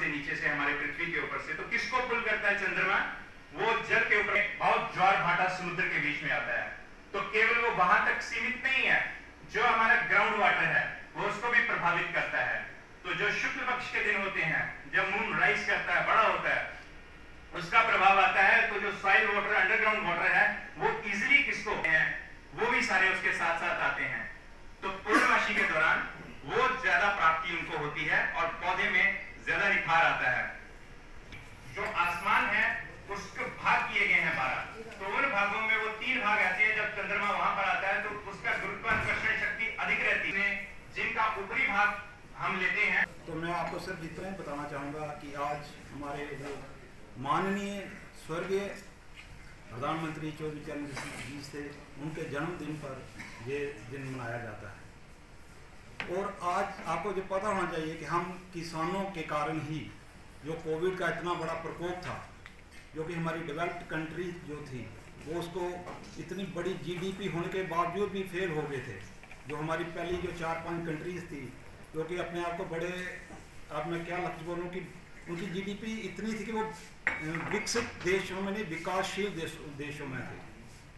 से, नीचे से, हमारे पृथ्वी के ऊपर से। तो किसको पुल करता है चंद्रमा? वो जल के ऊपर बहुत ज्वार भाटा समुद्र के बीच में आता है। तो केवल वो वहां तक सीमित नहीं है, जो हमारा ग्राउंड वाटर है वो उसको भी प्रभावित करता है। तो जो शुक्ल पक्ष के दिन होते हैं, जब मून राइज करता है, बड़ा होता है, उसका प्रभाव आता है। तो जो सॉइल वाटर, अंडरग्राउंड वाटर है, वो इजिली किसको है, वो भी सारे उसके साथ साथ आते हैं। तो पूर्णमासी के दौरान वो ज्यादा प्राप्ति उनको होती है और पौधे में ज्यादा निखार आता है। जो आसमान है उसके भाग किए गए हैं 12, तो उन भागों में वो 3 भाग आते हैं। जब चंद्रमा वहां पर आता है तो उसका गुरुत्वाकर्षण शक्ति अधिक रहती है, जिनका ऊपरी भाग हम लेते हैं। तो मैं आपको सिर्फ इतना ही बताना चाहूँगा कि आज हमारे जो माननीय स्वर्गीय प्रधानमंत्री चौधरी चरण सिंह जी थे, उनके जन्मदिन पर ये दिन मनाया जाता है। और आज आपको जो पता होना चाहिए कि हम किसानों के कारण ही जो कोविड का इतना बड़ा प्रकोप था, जो कि हमारी डेवलप्ड कंट्री जो थी वो उसको इतनी बड़ी जीडीपी होने के बावजूद भी फेल हो गए थे। जो हमारी पहली जो 4-5 कंट्रीज़ थी जो कि अपने आप को बड़े, अब मैं क्या लफ्ज़ बोलूँ कि उनकी जीडीपी इतनी थी कि वो विकसित देशों में नहीं, विकासशील देशों में थे,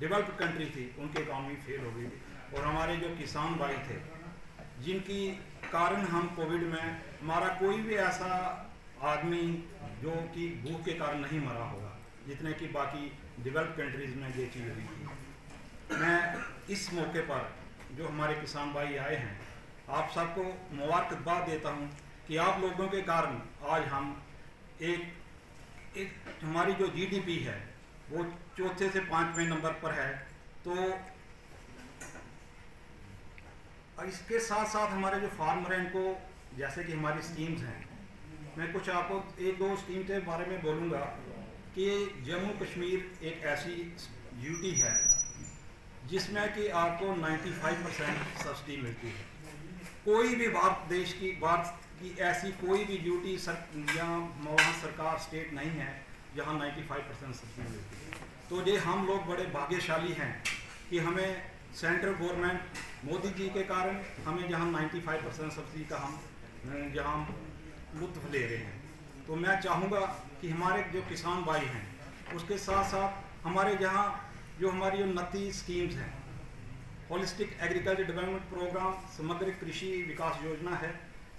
डेवलप्ड कंट्री थी, उनकी इकॉनमी फेल हो गई थी। और हमारे जो किसान भाई थे, जिनकी कारण हम कोविड में, हमारा कोई भी ऐसा आदमी जो कि भूख के कारण नहीं मरा होगा, जितने कि बाकी डेवलप्ड कंट्रीज़ में ये चीज़ हुई थी। मैं इस मौके पर जो हमारे किसान भाई आए हैं, आप सबको मुबारकबाद देता हूँ कि आप लोगों के कारण आज हम एक हमारी जो जीडीपी है वो 4थे से 5वें नंबर पर है। तो इसके साथ साथ हमारे जो फार्मर हैं, इनको जैसे कि हमारी स्कीम्स हैं, मैं कुछ आपको 1-2 स्कीम के बारे में बोलूँगा कि जम्मू कश्मीर एक ऐसी यूटी है जिसमें कि आपको 95% सब्सिडी मिलती है। कोई भी भारत की ऐसी कोई भी यूटी या वहाँ सरकार स्टेट नहीं है जहाँ 95% सब्सिडी मिलती है। तो ये हम लोग बड़े भाग्यशाली हैं कि हमें सेंट्रल गवर्नमेंट मोदी जी के कारण हमें जहाँ 95% सब्सिडी का हम जहाँ लुत्फ़ ले रहे हैं। तो मैं चाहूँगा कि हमारे जो किसान भाई हैं, उसके साथ साथ हमारे जहाँ जो हमारी 29 स्कीम्स हैं, होलिस्टिक एग्रीकल्चर डेवलपमेंट प्रोग्राम, समग्र कृषि विकास योजना है,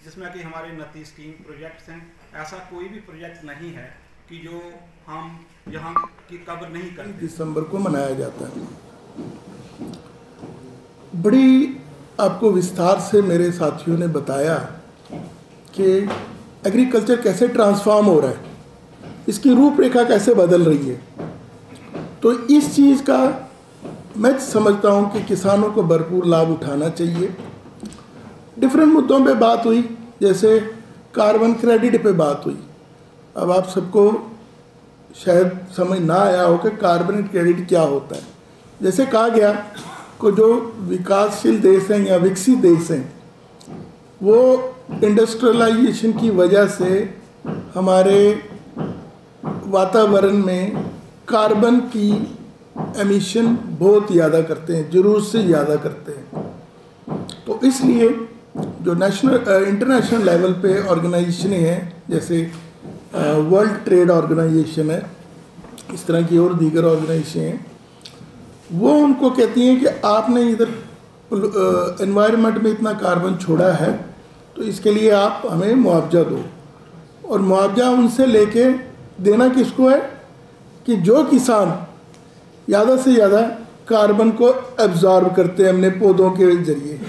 जिसमें कि हमारे 29 स्कीम प्रोजेक्ट्स हैं। ऐसा कोई भी प्रोजेक्ट नहीं है कि जो हम यहाँ की कवर नहीं करते। दिसंबर को मनाया जाता है। बड़ी आपको विस्तार से मेरे साथियों ने बताया कि एग्रीकल्चर कैसे ट्रांसफॉर्म हो रहा है, इसकी रूपरेखा कैसे बदल रही है। तो इस चीज़ का मैं समझता हूँ कि किसानों को भरपूर लाभ उठाना चाहिए। डिफरेंट मुद्दों पे बात हुई, जैसे कार्बन क्रेडिट पे बात हुई। अब आप सबको शायद समझ ना आया हो कि कार्बन क्रेडिट क्या होता है। जैसे कहा गया कि जो विकासशील देश हैं या विकसित देश हैं, वो इंडस्ट्रियलाइजेशन की वजह से हमारे वातावरण में कार्बन की एमिशन बहुत ज़्यादा करते हैं, ज़रूरत से ज़्यादा करते हैं। तो इसलिए जो इंटरनेशनल लेवल पे ऑर्गेनाइजेशनें हैं, जैसे वर्ल्ड ट्रेड ऑर्गेनाइजेशन है, इस तरह की और दीगर ऑर्गेनाइजेशन हैं, वो उनको कहती हैं कि आपने इधर एनवायरनमेंट में इतना कार्बन छोड़ा है, तो इसके लिए आप हमें मुआवजा दो। और मुआवजा उनसे लेके देना किसको है कि जो किसान ज़्यादा से ज़्यादा कार्बन को एब्जॉर्ब करते हैं अपने पौधों के जरिए,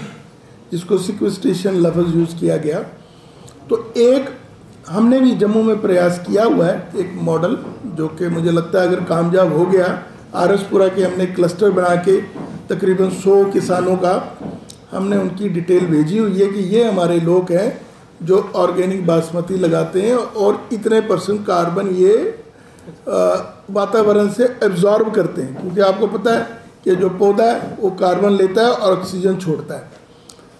जिसको सिक्वेस्ट्रेशन लफ्ज़ यूज़ किया गया। तो एक हमने भी जम्मू में प्रयास किया हुआ है, एक मॉडल जो कि मुझे लगता है अगर कामयाब हो गया, आरसपुरा के हमने क्लस्टर बना के तकरीबन 100 किसानों का हमने उनकी डिटेल भेजी हुई है कि ये हमारे लोग हैं जो ऑर्गेनिक बासमती लगाते हैं और इतने % कार्बन ये वातावरण से एब्जॉर्ब करते हैं, क्योंकि आपको पता है कि जो पौधा है वो कार्बन लेता है और ऑक्सीजन छोड़ता है।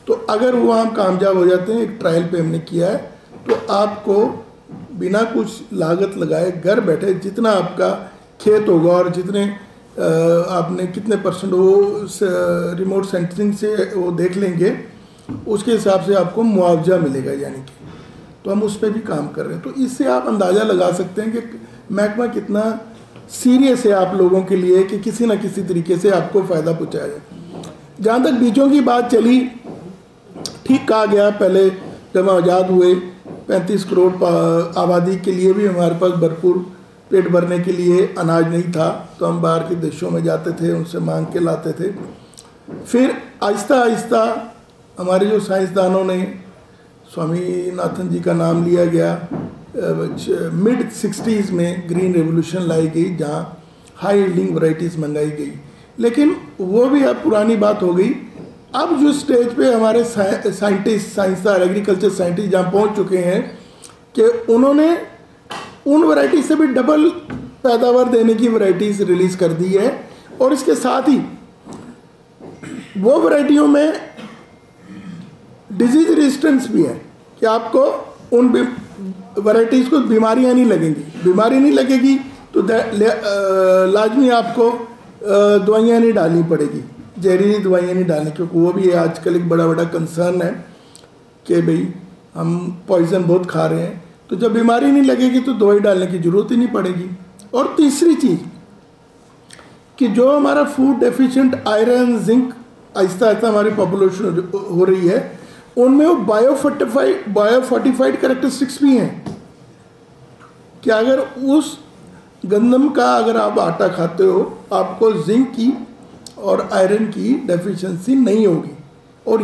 तो अगर वो हम कामयाब हो जाते हैं, एक ट्रायल पे हमने किया है, तो आपको बिना कुछ लागत लगाए घर बैठे जितना आपका खेत होगा और जितने आपने कितने % वो रिमोट सेंसिंग से वो देख लेंगे, उसके हिसाब से आपको मुआवजा मिलेगा। यानी कि तो हम उस पर भी काम कर रहे हैं। तो इससे आप अंदाज़ा लगा सकते हैं कि महकमा कितना सीरियस है आप लोगों के लिए कि किसी न किसी तरीके से आपको फ़ायदा पहुँचाया जाए। जहाँ तक बीजों की बात चली, ठीक कहा गया, पहले जब हम आज़ाद हुए 35 करोड़ आबादी के लिए भी हमारे पास भरपूर पेट भरने के लिए अनाज नहीं था, तो हम बाहर के देशों में जाते थे, उनसे मांग के लाते थे। फिर आहिस्ता आहिस्ता हमारे जो साइंसदानों ने, स्वामीनाथन जी का नाम लिया गया, मिड 60s में ग्रीन रेवोल्यूशन लाई गई जहाँ हाई यील्डिंग वैरायटीज़ मंगाई गई। लेकिन वो भी अब पुरानी बात हो गई। अब जो स्टेज पे हमारे साइंटिस्ट, साइंसदान, एग्रीकल्चर साइंटिस्ट जहाँ पहुँच चुके हैं कि उन्होंने उन वैरायटी से भी डबल पैदावार देने की वैरायटीज़ रिलीज़ कर दी है। और इसके साथ ही वो वैरायटियों में डिजीज रेजिस्टेंस भी है कि आपको उन वैरायटीज़ को बीमारियां नहीं लगेंगी। बीमारी नहीं लगेगी तो लाजमी आपको दवाइयाँ नहीं डालनी पड़ेगी, जहरीली दवाइयाँ नहीं डालनी, क्योंकि वो भी आजकल एक बड़ा बड़ा कंसर्न है कि भाई हम पॉइजन बहुत खा रहे हैं। तो जब बीमारी नहीं लगेगी तो दवाई डालने की ज़रूरत ही नहीं पड़ेगी। और तीसरी चीज़ कि जो हमारा food deficient iron, zinc Aahista Aahista हमारी पॉपुलेशन हो रही है, उनमें वो बायोफोर्टिफाइड कैरेक्टरिस्टिक्स भी हैं कि अगर उस गंदम का अगर आप आटा खाते हो, आपको जिंक की और आयरन की डेफिशिएंसी नहीं होगी। और